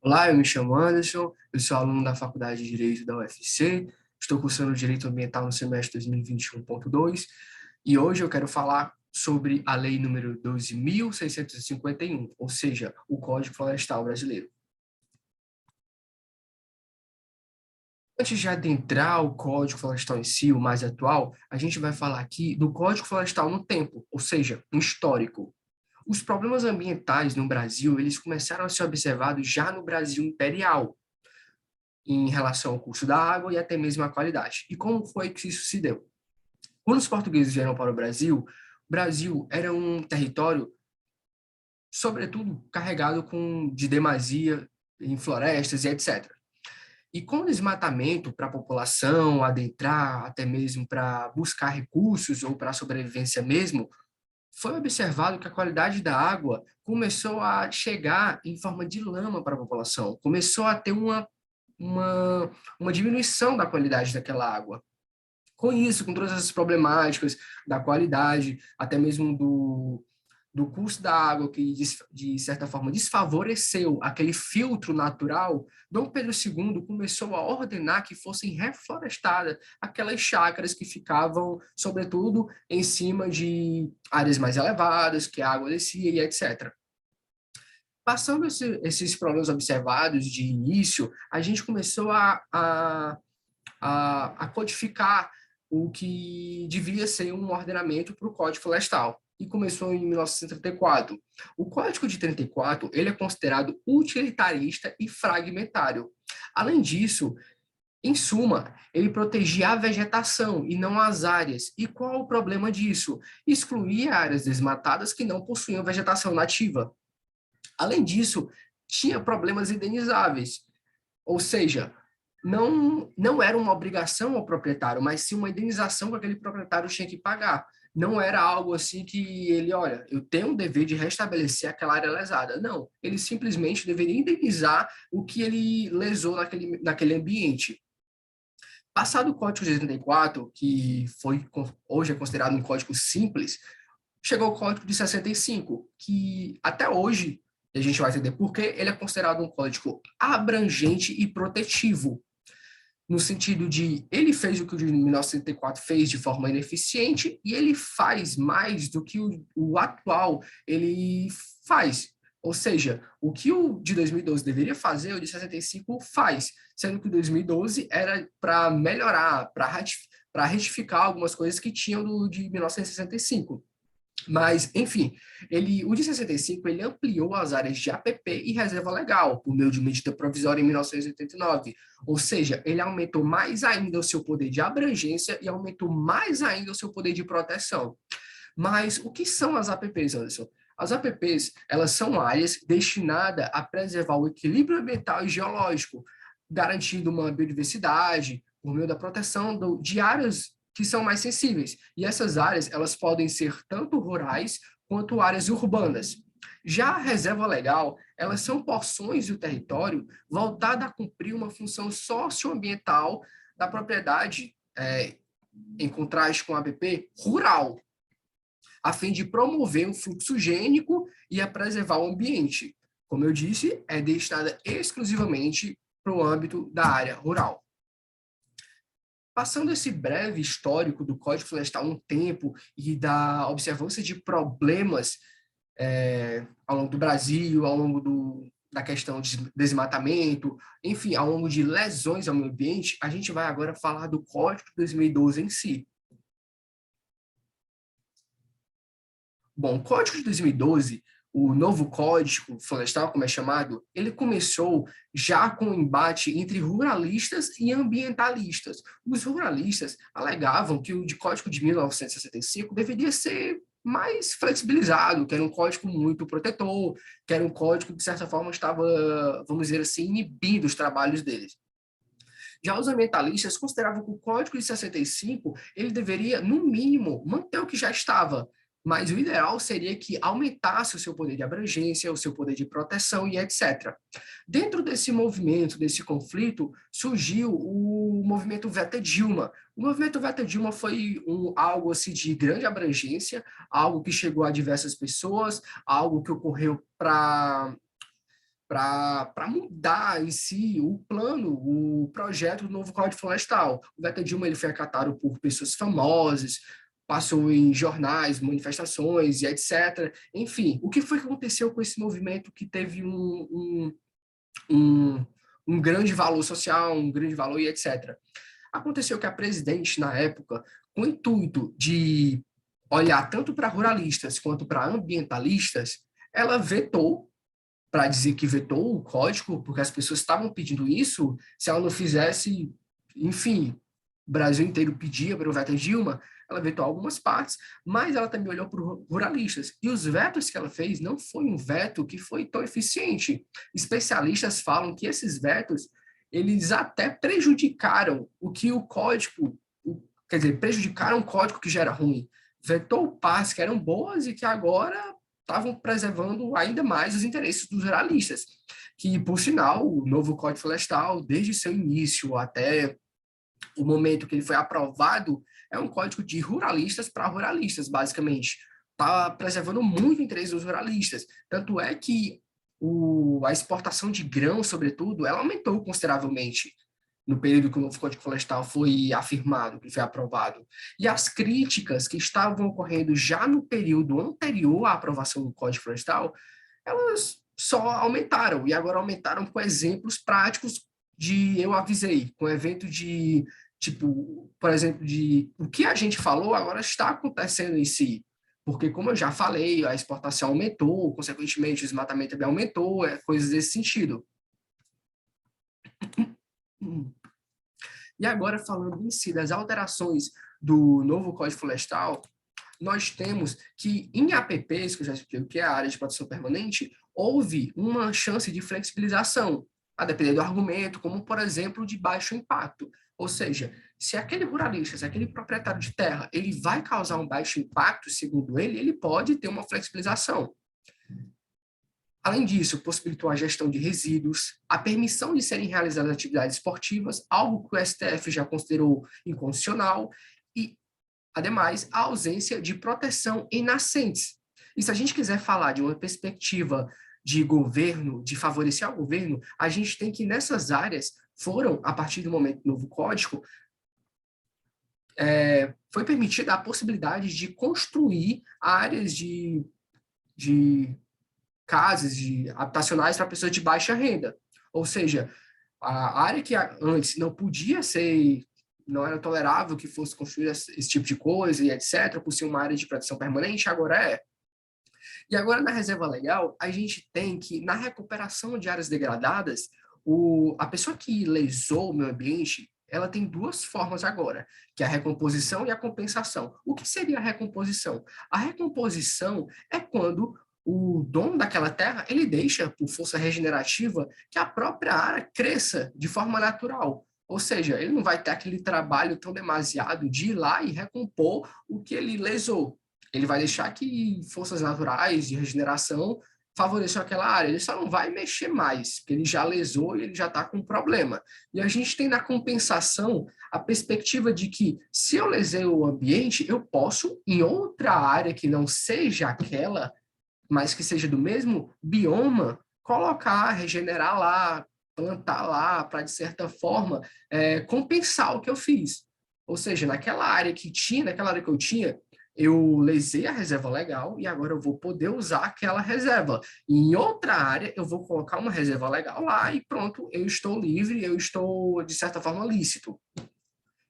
Olá, eu me chamo Anderson, eu sou aluno da Faculdade de Direito da UFC, estou cursando Direito Ambiental no semestre 2021.2 e hoje eu quero falar sobre a Lei número 12.651, ou seja, o Código Florestal Brasileiro. Antes de adentrar o Código Florestal em si, o mais atual, a gente vai falar aqui do Código Florestal no tempo, ou seja, um histórico. Os problemas ambientais no Brasil, eles começaram a ser observados já no Brasil imperial, em relação ao curso da água e até mesmo à qualidade. E como foi que isso se deu? Quando os portugueses vieram para o Brasil era um território, sobretudo, carregado de demasia em florestas e etc. E com o desmatamento para a população adentrar, até mesmo para buscar recursos ou para a sobrevivência mesmo, foi observado que a qualidade da água começou a chegar em forma de lama para a população, começou a ter uma, uma diminuição da qualidade daquela água. Com isso, com todas essas problemáticas da qualidade, até mesmo do custo da água, que de certa forma desfavoreceu aquele filtro natural, Dom Pedro II começou a ordenar que fossem reflorestadas aquelas chácaras que ficavam, sobretudo, em cima de áreas mais elevadas, que a água descia e etc. Passando esses problemas observados de início, a gente começou a codificar o que devia ser um ordenamento para o Código Florestal. E começou em 1934. O Código de 34 ele é considerado utilitarista e fragmentário. Além disso, em suma, ele protegia a vegetação e não as áreas. E qual o problema disso? Excluía áreas desmatadas que não possuíam vegetação nativa. Além disso, tinha problemas indenizáveis, ou seja, não era uma obrigação ao proprietário, mas sim uma indenização que aquele proprietário tinha que pagar. Não era algo assim que ele, olha, eu tenho um dever de restabelecer aquela área lesada. Não, ele simplesmente deveria indenizar o que ele lesou naquele ambiente. Passado o Código de 84, que hoje é considerado um código simples, chegou o Código de 65, que até hoje, a gente vai entender por que ele é considerado um código abrangente e protetivo, no sentido de ele fez o que o de 1964 fez de forma ineficiente e ele faz mais do que o atual ele faz. Ou seja, o que o de 2012 deveria fazer, o de 65 faz, sendo que o 2012 era para melhorar, para retificar algumas coisas que tinham do de 1965. Mas, enfim, o de 65 ele ampliou as áreas de APP e reserva legal, por meio de medida provisória em 1989. Ou seja, ele aumentou mais ainda o seu poder de abrangência e aumentou mais ainda o seu poder de proteção. Mas o que são as APPs, Anderson? As APPs, elas são áreas destinadas a preservar o equilíbrio ambiental e geológico, garantindo uma biodiversidade, por meio da proteção de áreas que são mais sensíveis. E essas áreas, elas podem ser tanto rurais quanto áreas urbanas. Já a reserva legal, elas são porções do território voltadas a cumprir uma função socioambiental da propriedade, em contraste com a APP, rural, a fim de promover um fluxo gênico e a preservar o ambiente. Como eu disse, é destinada exclusivamente para o âmbito da área rural. Passando esse breve histórico do Código Florestal no tempo e da observância de problemas ao longo do Brasil, ao longo da questão de desmatamento, enfim, ao longo de lesões ao meio ambiente, a gente vai agora falar do Código de 2012 em si. Bom, o Código de 2012, o novo Código Florestal, como é chamado, ele começou já com um embate entre ruralistas e ambientalistas. Os ruralistas alegavam que o Código de 1965 deveria ser mais flexibilizado, que era um código muito protetor, que era um código que, de certa forma, estava, vamos dizer assim, inibindo os trabalhos deles. Já os ambientalistas consideravam que o Código de 65 ele deveria, no mínimo, manter o que já estava, mas o ideal seria que aumentasse o seu poder de abrangência, o seu poder de proteção e etc. Dentro desse movimento, desse conflito, surgiu o movimento Veta Dilma. O movimento Veta Dilma foi algo assim, de grande abrangência, algo que chegou a diversas pessoas, algo que ocorreu para mudar em si o plano, o projeto do novo Código Florestal. O veto Dilma ele foi acatado por pessoas famosas, passou em jornais, manifestações e etc. Enfim, o que foi que aconteceu com esse movimento que teve um, um grande valor social, um grande valor e etc. Aconteceu que a presidente, na época, com o intuito de olhar tanto para ruralistas quanto para ambientalistas, ela vetou, para dizer que vetou o código, porque as pessoas estavam pedindo isso, se ela não fizesse, enfim, o Brasil inteiro pedia para o veto Dilma, ela vetou algumas partes, mas ela também olhou para os ruralistas. E os vetos que ela fez não foi um veto que foi tão eficiente. Especialistas falam que esses vetos, eles até prejudicaram o que o código, quer dizer, prejudicaram o código que já era ruim. Vetou partes que eram boas e que agora estavam preservando ainda mais os interesses dos ruralistas, que, por sinal, o novo Código Florestal, desde seu início até o momento que ele foi aprovado, é um código de ruralistas para ruralistas, basicamente. Está preservando muito o interesse dos ruralistas. Tanto é que a exportação de grãos, sobretudo, ela aumentou consideravelmente no período que o novo Código Florestal foi afirmado, que foi aprovado. E as críticas que estavam ocorrendo já no período anterior à aprovação do Código Florestal, elas só aumentaram, e agora aumentaram com exemplos práticos de eu avisei, com evento de, tipo, por exemplo, de o que a gente falou agora está acontecendo em si. Porque, como eu já falei, a exportação aumentou, consequentemente, o desmatamento também aumentou, coisas desse sentido. E agora, falando em si das alterações do novo Código Florestal, nós temos que em APPs, que eu já expliquei o que é a área de proteção permanente, houve uma chance de flexibilização, a depender do argumento, como, por exemplo, de baixo impacto. Ou seja, se aquele ruralista, se aquele proprietário de terra, ele vai causar um baixo impacto, segundo ele, ele pode ter uma flexibilização. Além disso, possibilitou a gestão de resíduos, a permissão de serem realizadas atividades esportivas, algo que o STF já considerou inconstitucional, e, ademais, a ausência de proteção em nascentes. E se a gente quiser falar de uma perspectiva de governo, de favorecer o governo, a gente tem que nessas áreas foram, a partir do momento do novo código, foi permitida a possibilidade de construir áreas de casas habitacionais para pessoas de baixa renda. Ou seja, a área que antes não podia ser, não era tolerável que fosse construída esse tipo de coisa e etc., por ser uma área de proteção permanente, agora é. E agora, na reserva legal, a gente tem que, na recuperação de áreas degradadas, a pessoa que lesou o meio ambiente, ela tem duas formas agora, que é a recomposição e a compensação. O que seria a recomposição? A recomposição é quando o dono daquela terra, ele deixa, por força regenerativa, que a própria área cresça de forma natural. Ou seja, ele não vai ter aquele trabalho tão demasiado de ir lá e recompor o que ele lesou. Ele vai deixar que forças naturais de regeneração favoreçam aquela área. Ele só não vai mexer mais, porque ele já lesou e ele já está com problema. E a gente tem na compensação a perspectiva de que, se eu lesei o ambiente, eu posso, em outra área que não seja aquela, mas que seja do mesmo bioma, colocar, regenerar lá, plantar lá, para, de certa forma, compensar o que eu fiz. Ou seja, naquela área que eu tinha, eu lesei a reserva legal e agora eu vou poder usar aquela reserva. E em outra área, eu vou colocar uma reserva legal lá e pronto, eu estou livre, eu estou, de certa forma, lícito.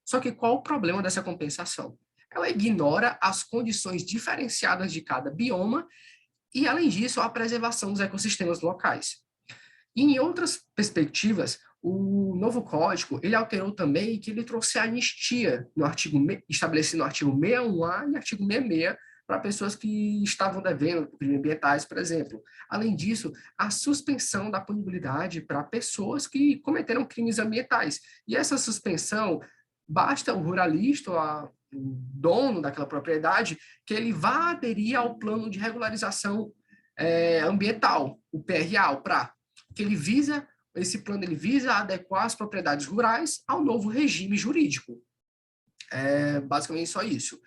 Só que qual o problema dessa compensação? Ela ignora as condições diferenciadas de cada bioma e, além disso, a preservação dos ecossistemas locais. E, em outras perspectivas, o novo código, ele alterou também que ele trouxe a anistia no artigo, estabelecido no artigo 61A e artigo 66, para pessoas que estavam devendo crimes ambientais, por exemplo. Além disso, a suspensão da punibilidade para pessoas que cometeram crimes ambientais. E essa suspensão, basta o ruralista, o dono daquela propriedade, que ele vá aderir ao plano de regularização ambiental, o PRA, o PRA, que esse plano ele visa adequar as propriedades rurais ao novo regime jurídico. Basicamente só isso.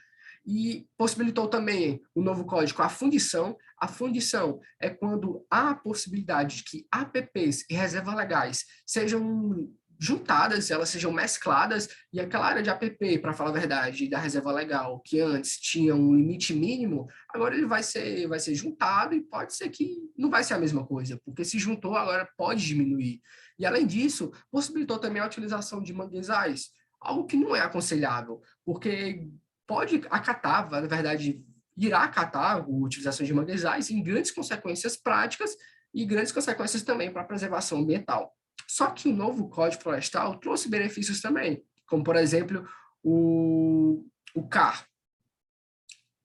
E possibilitou também o novo código a fundição. A fundição é quando há a possibilidade de que APPs e reservas legais sejam juntadas, elas sejam mescladas, e aquela área de APP, para falar a verdade, da reserva legal, que antes tinha um limite mínimo, agora ele vai ser juntado e pode ser que não vai ser a mesma coisa, porque se juntou, agora pode diminuir. E, além disso, possibilitou também a utilização de manguezais, algo que não é aconselhável, porque pode acatar, na verdade, irá acatar a utilização de manguezais em grandes consequências práticas e grandes consequências também para a preservação ambiental. Só que o novo Código Florestal trouxe benefícios também, como, por exemplo, o CAR.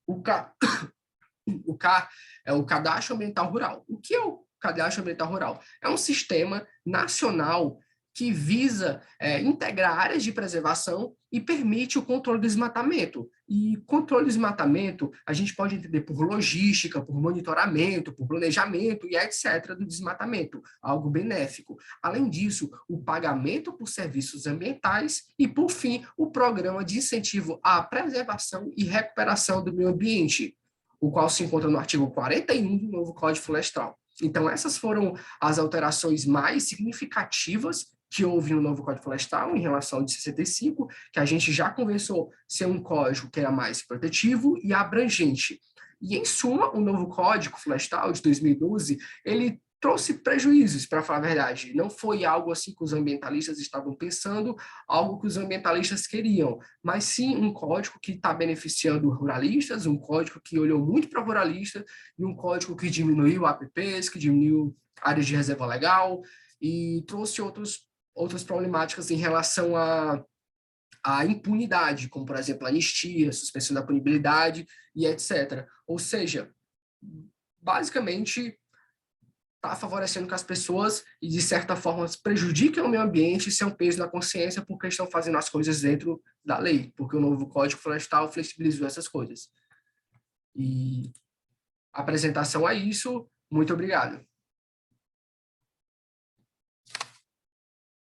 O CAR, o CAR é o Cadastro Ambiental Rural. O que é o Cadastro Ambiental Rural? É um sistema nacional que visa integrar áreas de preservação e permite o controle do desmatamento. E controle do desmatamento a gente pode entender por logística, por monitoramento, por planejamento e etc. do desmatamento, algo benéfico. Além disso, o pagamento por serviços ambientais e, por fim, o programa de incentivo à preservação e recuperação do meio ambiente, o qual se encontra no artigo 41 do novo Código Florestal. Então, essas foram as alterações mais significativas que houve no novo Código Florestal em relação ao de 65, que a gente já conversou ser um código que era mais protetivo e abrangente. E, em suma, o novo Código Florestal de 2012, ele trouxe prejuízos, para falar a verdade. Não foi algo assim que os ambientalistas estavam pensando, algo que os ambientalistas queriam, mas sim um código que está beneficiando ruralistas, um código que olhou muito para ruralistas, e um código que diminuiu APPs, que diminuiu áreas de reserva legal, e trouxe outras problemáticas em relação à impunidade, como, por exemplo, anistia, suspensão da punibilidade e etc. Ou seja, basicamente, está favorecendo que as pessoas, e de certa forma, prejudiquem o meio ambiente e são um peso na consciência porque estão fazendo as coisas dentro da lei, porque o novo Código Florestal flexibilizou essas coisas. E a apresentação é isso. Muito obrigado.